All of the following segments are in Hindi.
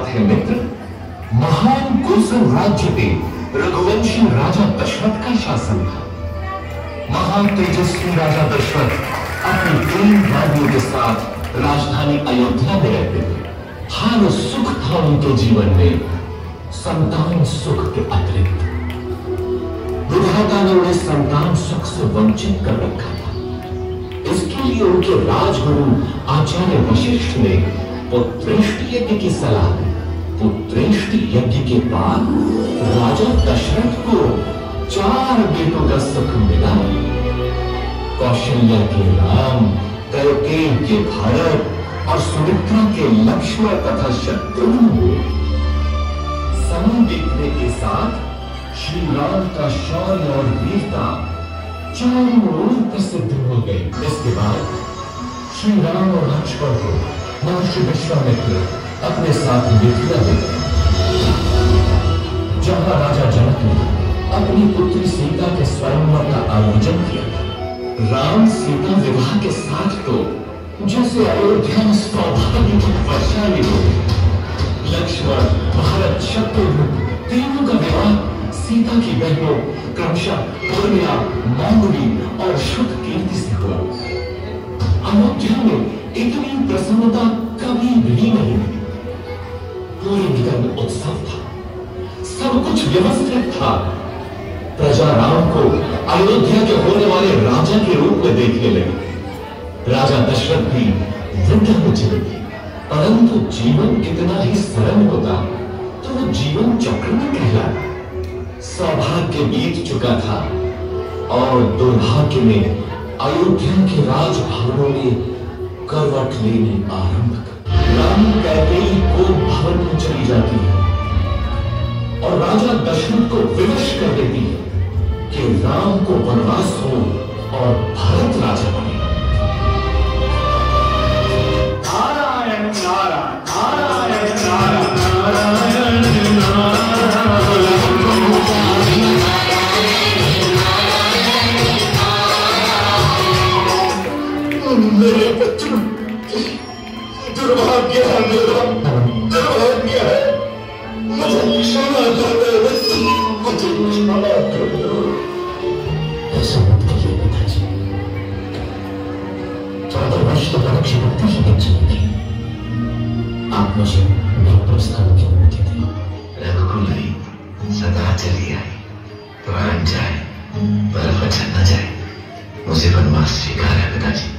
बात है मित्र, महान कोसल राज्य पे रघुवंशी राजा दशरथ का शासन था। महान तेजस्वी राजा दशरथ अपनी 3 राज्यों के साथ राजधानी अयोध्या में रहते थे। हर सुख था उनके जीवन में, संतान सुख के अतिरिक्त। विधाता ने उन्हें संतान सुख से वंचित कर रखा था। इसके लिए उनके राजगुरु आचार्य वशिष्ठ ने पुत्रेष्टि यज्ञ की सलाह दी। पुत्रेष्टि यज्ञ के बाद राजा दशरथ को 4 बेटों का सुख मिला। कौशल्या के राम, कैकेयी के भरत और सुमित्रा के लक्ष्मण तथा शत्रुघ्न हुए। समय बीतने के साथ श्री राम का शौर्य और वीरता चारों ओर प्रसिद्ध हो गई। इसके बाद श्री राम और लक्ष्मण को महर्षि विश्वामित्र अपने साथ मिथिला ले गए, जहां राजा जनक ने अपनी पुत्री सीता के स्वयंवर का आयोजन किया था। राम सीता विवाह के साथ तो जैसे अयोध्या में सौभाग्य की वर्षाली हो। लक्ष्मण, भरत, शत्रुघ्न तीनों का विवाह सीता की बहनों क्रमशः पूर्णिया, मांगुरी और शुद्ध कीर्ति से हुआ। अयोध्या में इतनी प्रसन्नता कभी भी नहीं थी। पूरे नगर में उत्सव था, सब कुछ व्यवस्थित था। प्रजा राम को अयोध्या के होने वाले राजा के रूप में देखने लगी। राजा दशरथ भी वृद्ध हो चले थे, परंतु जीवन कितना ही सरल होता तो वो जीवन चक्र में कहलाता। सौभाग्य बीत चुका था और दुर्भाग्य में अयोध्या के राजभवनों में करवट लेने आरंभ कर राम कैकेयी को भवन में चली जाती है और राजा दशरथ को विवश कर देती है कि राम को वनवास हो और भरत राजा बने। नारायण नारायण नारायण नारायण नारायण मेरे बच्चों, दुर्भाग्य है मेरा, दुर्भाग्य है। मुझे क्षमा कर दो, मुझे क्षमा कर दो। ऐसा मत कहिए पिताजी, 14 वर्ष तो परीक्षा होती ही नहीं चली थी। आप मुझे डॉक्टर स्थान की अनुमति दी। रघुकुल सदा चली आई, प्राण जाए पर वचन न जाए। मुझे वनवास स्वीकार है पिताजी।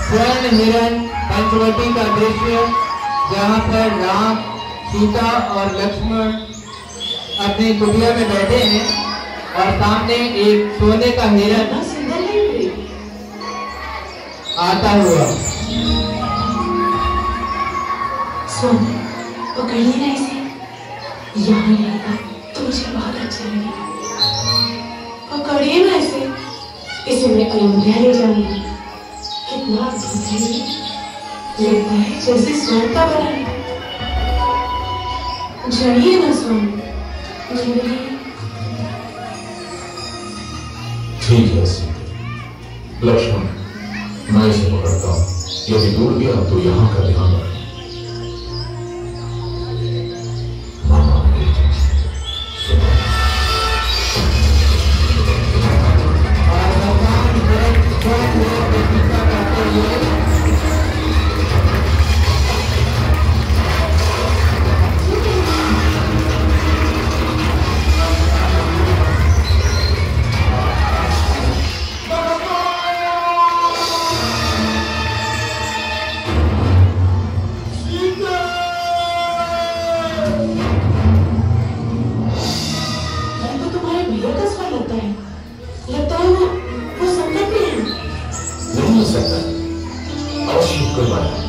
स्वर्ण हिरण पंचवटी का दृश्य, जहाँ पर राम, सीता और लक्ष्मण अपनी कुटिया में बैठे हैं और सामने एक सोने का हिरण आता हुआ। सोने पकड़िए ना इसे, यहाँ रहेगा तो मुझे बहुत अच्छा लगेगा। पकड़िए ना इसे, इसे मैं अयोध्या ले जाऊंगी। कितना अद्भुत है ये, लगता है जैसे स्वर्ण का बना है। जड़िए ना स्वर्ण, जड़िए। ठीक है लक्ष्मण, मैं इसे पकड़ता हूँ। यदि दूर गया तो यहाँ का ध्यान रखना। कोई बात नहीं,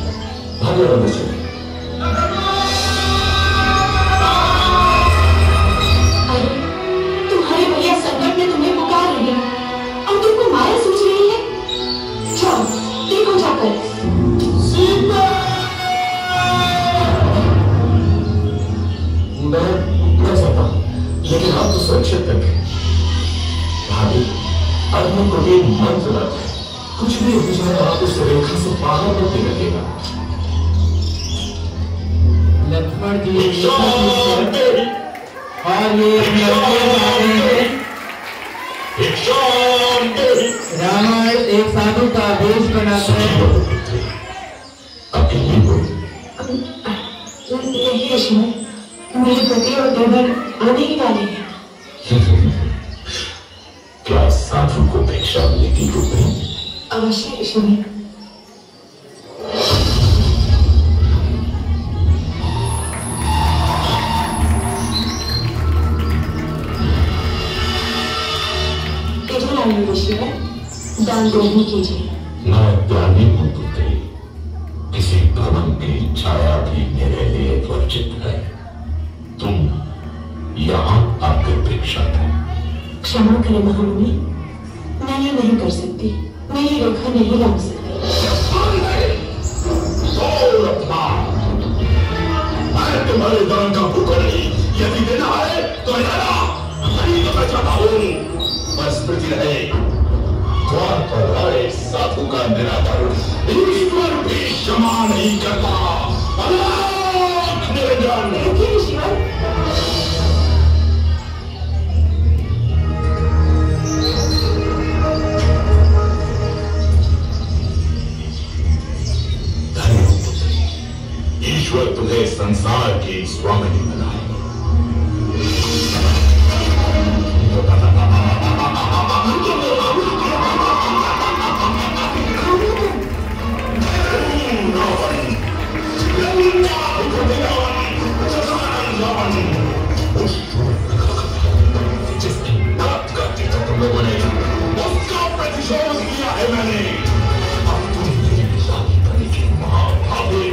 भाग्य बंद चले। अरे तुम्हारे भैया संकट में तुम्हें पुकार रहे हैं और तुमको माया सूझ रही है। जाओ देखो जाकर। मैं सकता हूँ, लेकिन आप तो सुरक्षित तक है। भाभी, अग्नि को एक मंत्र लग है, कुछ भी हो जाए आप उस रेखा से बाहर नहीं निकलेगा। लक्ष्मण जी और ये रावण एक साधु का वेश बनाकर अकेले हो नहीं लक्ष्मण, मेरे पति और देवर आने ही वाले हैं। क्या साधु को भिक्षा मिलेगी रुपये? अवश्य लक्ष्मण। इधर आइए ऋषिवर, दान ग्रहण कीजिए। मैं ज्ञानी हूं पुत्री, किसी भवन की छाया भी मेरे लिए वर्जित है। तुम यहाँ आकर भिक्षा दो। क्षमा करें महामुनि, मैं ये नहीं कर सकती, मैं ये रेखा नहीं लांघ सकती। मैं तुम्हारे दान का भूखा नहीं, यदि देना है तो लेना, नहीं तो मैं चाहता हूँ। बस स्मृति रहे, द्वार पर आए साधु का निराधार ईश्वर भी क्षमा नहीं करता। निरंजन ऋषिवर, ईश्वर तुम्हें संसार की स्वामिनी बनाए। जिसकी बात करती तो तुम लोगों ने उसका प्रतिशोध किया है मैंने। अब तुम मेरी लाली बनी की मां भाभी।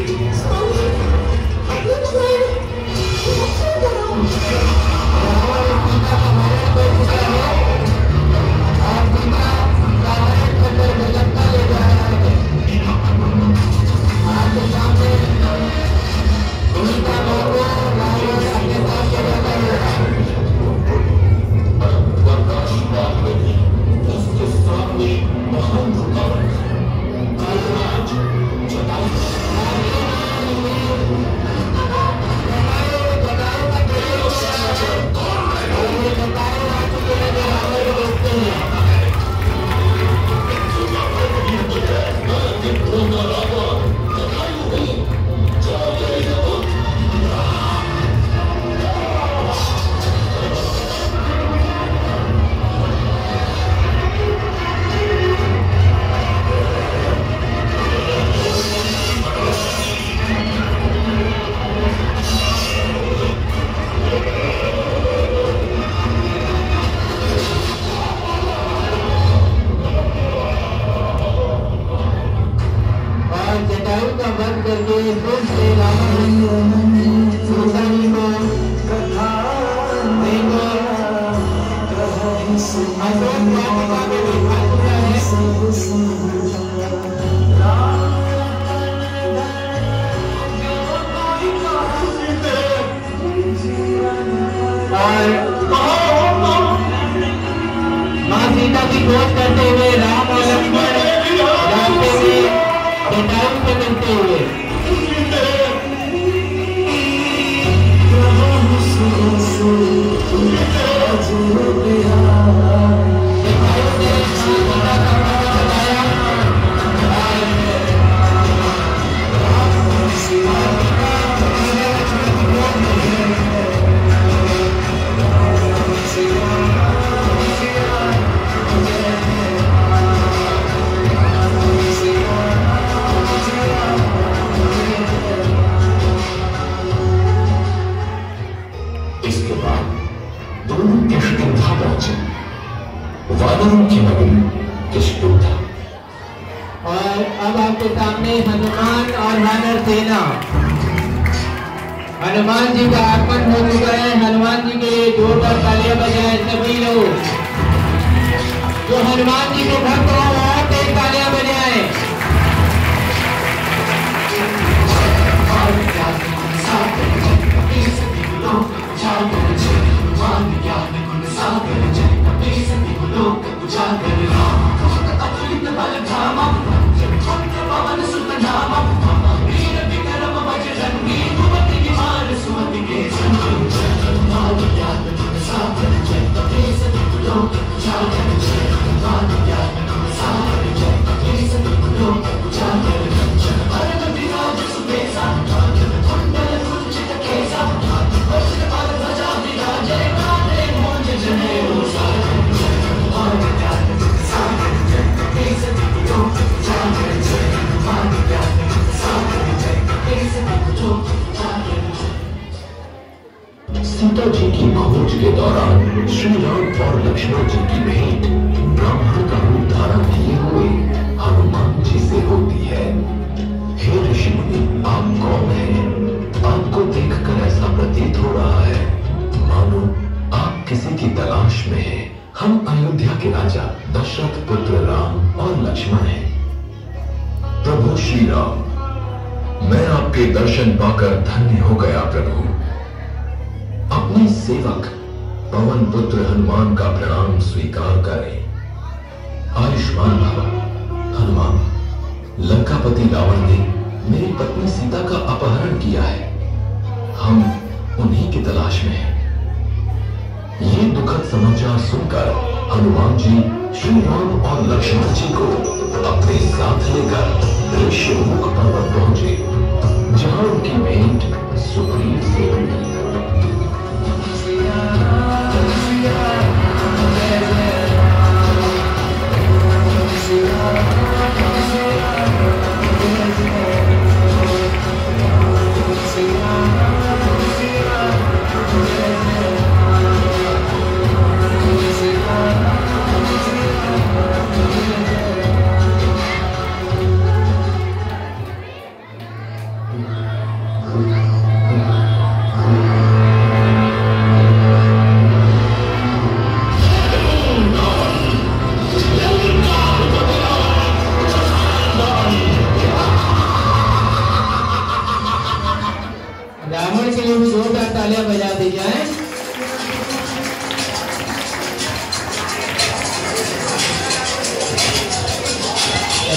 माँ सीता की खोज करते हुए राम और लक्ष्मण रास्ते में जटायु से मिलते हुए सेना। हनुमान जी का आगमन हो चुका है। हनुमान जी के लिए जोरदार तालियां बजाएं सभी लोग। जो हनुमान जी के भक्त हो और तेज तालियां बजाएं। सीता जी की खोज के दौरान श्री राम और लक्ष्मण जी की भेंट ब्राह्मण का रूप धारण किए हुए हनुमान जी से होती है। हे ऋषि मुनि, आप कौन हैं? आपको देखकर ऐसा प्रतीत हो रहा है मानो आप किसी की तलाश में हैं। हम अयोध्या के राजा दशरथ पुत्र राम और लक्ष्मण हैं। प्रभु श्री राम, मैं आपके दर्शन पाकर धन्य हो गया प्रभु। अपने सेवक पवन पुत्र हनुमान का प्रणाम स्वीकार करें। आयुष्मान भव। हनुमान, लंकापति रावण ने मेरी पत्नी सीता का अपहरण किया है। हम उन्हीं की तलाश में हैं। ये दुखद समाचार सुनकर हनुमान जी श्री राम और लक्ष्मण जी को अपने साथ लेकर ऋषिमुख पर्वत पहुंचे, जहां उनकी भेंट सुग्रीव से हुई। रावण के लिए जोरदार तालियां बजा दी जाए।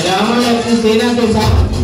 रावण अपनी सेना के साथ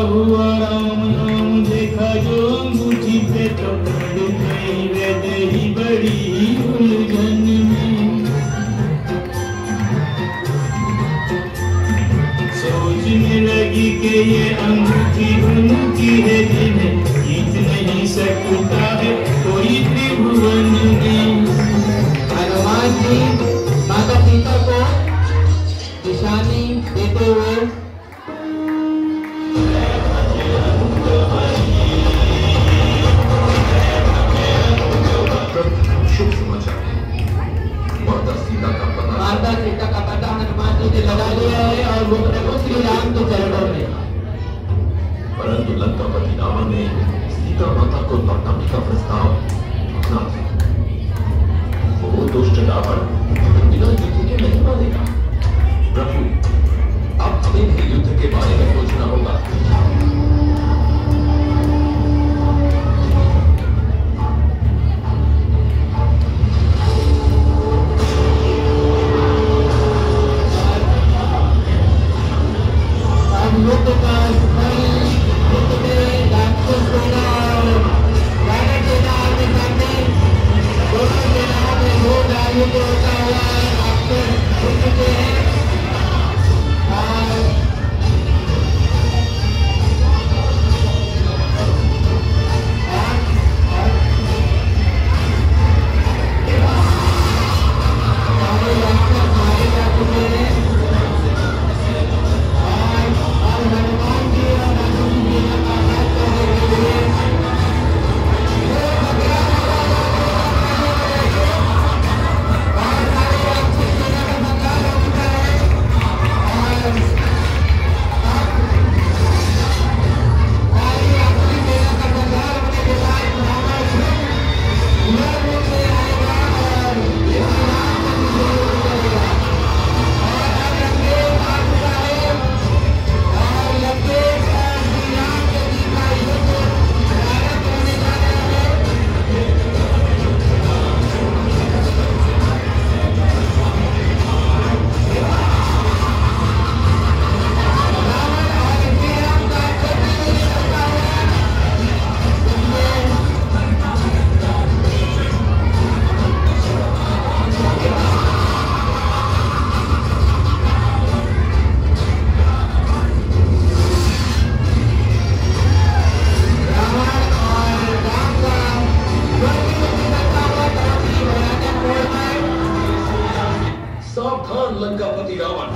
हुआ राम नाम देखा जो अंगूठी पे तो पड़ गई वैदही बड़ी उलझन में। सोचने लगी कि ये अंगूठी उनकी है जिन्हें जीत नहीं सकता धमकी का प्रस्ताव अपना वो दुष्ट रावण बिना युद्ध के नहीं मानेगा। प्रभु, अब हमें भी युद्ध के बारे में सोचना होगा। सावधान लंकापति रावण।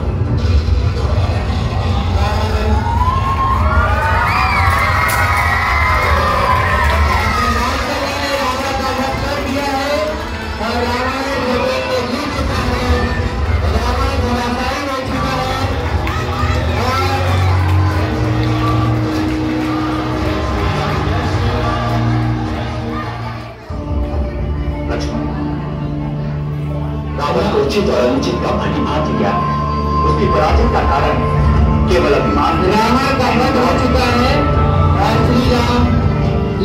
रावण को उचित और अनुचित का भली भांति ज्ञान है। उसकी पराजय का कारण केवल अभिमान है। रावण का वध हो चुका है और श्री राम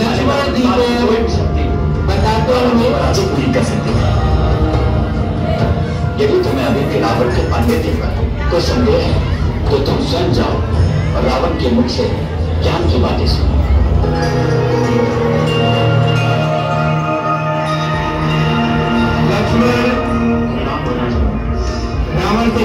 लक्ष्मण जी को बताते हुए पराजित नहीं कर सकते। यदि तुम्हें अभी भी रावण के पांडे देखा तो संदेह है तो तुम स्वयं जाओ और रावण के मुख से ज्ञान की बातें सुनो। लक्ष्मण रावण से